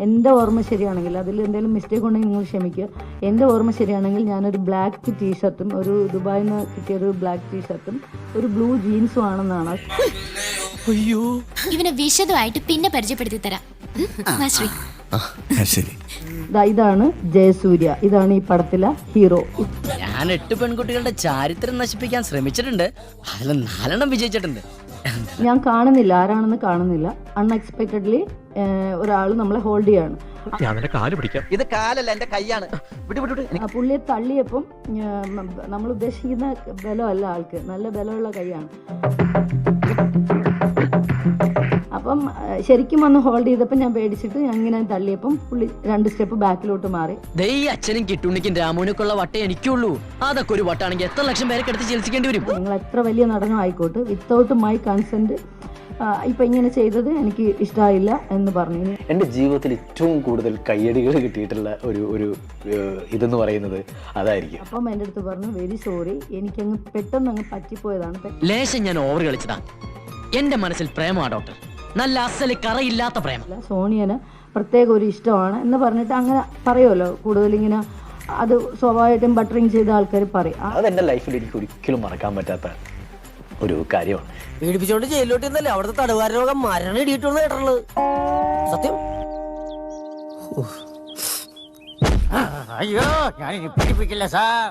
എൻ്റെ ഓർമ്മ ശരിയാണെങ്കിൽ അതിൽ എന്തെങ്കിലും മിസ്റ്റേക്ക് ഉണ്ടെങ്കിൽ നിങ്ങൾ ക്ഷമിക്കുക. എൻ്റെ ഓർമ്മ ശരിയാണെങ്കിൽ ഞാനൊരു ബ്ലാക്ക് ടീഷർട്ടും ഒരു ദുബായിൽ നിന്ന് കിട്ടിയൊരു ബ്ലാക്ക് ടീഷർട്ടും ഒരു ബ്ലൂ ജീൻസും ആണെന്നാണ്. അയ്യോ, ഇവനെ വിശദമായിട്ട് പിന്നെ പരിചയപ്പെടുത്തി തരാം. ഇതാണ് ജയസൂര്യ, ഇതാണ് ഈ പടത്തിലെ ഹീറോ. ഞാൻ 8 പെൺകുട്ടികളുടെ ചാരിത്രം നശിപ്പിക്കാൻ ശ്രമിച്ചിട്ടുണ്ട്, അതിൽ 4 വിജയിച്ചിട്ടുണ്ട്. ഞാൻ കാണുന്നില്ല, ആരാണെന്ന് കാണുന്നില്ല. അൺഎക്സ്പെക്ടഡ്ലി ഒരാൾ നമ്മളെ ഹോൾഡ് ചെയ്യാണ്. ഇത് കാലല്ല, എന്റെ കൈയാണ്. പുള്ളിയെ തള്ളിയപ്പം നമ്മൾ ഉദ്ദേശിക്കുന്ന ബലമല്ല ആൾക്ക്, നല്ല ബലമുള്ള കൈയാണ്. അപ്പം ശരിക്കും വന്ന് ഹോൾഡ് ചെയ്തപ്പോൾ ഞാൻ പേടിച്ചിട്ട് ഞാൻ ഇങ്ങനെ തള്ളിയപ്പം പുള്ളി 2 സ്റ്റെപ്പ് ബാക്കിലോട്ട് മാറി. അച്ഛനും കിട്ടുണ്ണിക്കും രാമുവിനൊക്കെയുള്ള വട്ടേ എനിക്കുള്ളൂ. അതൊക്കെ ഒരു വട്ടാണെങ്കിൽ എത്ര ലക്ഷം പേരെ എടുത്ത് ചികിത്സിക്കേണ്ടി വരും. നിങ്ങൾ എത്ര വലിയ നടനം ആയിക്കോട്ടെ, വിത്തൗട്ട് മൈ കൺസെന്റ് ഇപ്പൊ ഇങ്ങനെ ചെയ്തത് എനിക്ക് ഇഷ്ടമായില്ല എന്ന് പറഞ്ഞു. എൻ്റെ ജീവിതത്തിൽ ഏറ്റവും കൂടുതൽ കയ്യടികൾ കിട്ടിയിട്ടുള്ള ഒരു ഇതെന്ന് പറയുന്നത് അതായിരിക്കും. അപ്പം എൻ്റെ അടുത്ത് പറഞ്ഞു, വെരി സോറി, എനിക്കങ്ങ് പെട്ടെന്ന് അങ്ങ് പറ്റിപ്പോയതാണ്. ലേശം ഞാൻ ഓവർ കളിച്ചതാ. എന്റെ മനസ്സിൽ പ്രേമമാണ് ഡോക്ടർ, നല്ല അസല് കറയില്ലാത്ത പ്രേമം. സോണിയന് പ്രത്യേക ഒരു ഇഷ്ടമാണ് എന്ന് പറഞ്ഞിട്ട് അങ്ങനെ പറയുമല്ലോ കൂടുതൽ ഇങ്ങനെ. അത് സ്വാഭാവികമായിട്ടും ബട്ടറിങ് ചെയ്ത ആൾക്കാർ പറയും. അതെന്റെ ലൈഫിൽ എനിക്ക് ഒരിക്കലും മറക്കാൻ പറ്റാത്ത ഒരു കാര്യമാണ്. പീഡിപ്പിച്ചോണ്ട് ജയിലിലോട്ട് ഇന്നല്ലേ അവിടുത്തെ തടവുകാര രോഗം മരണം ഇടിയിട്ടുള്ള കേട്ടുള്ളത് സത്യം. അയ്യോ, ഞാൻ പീഡിപ്പിക്കില്ല സാർ.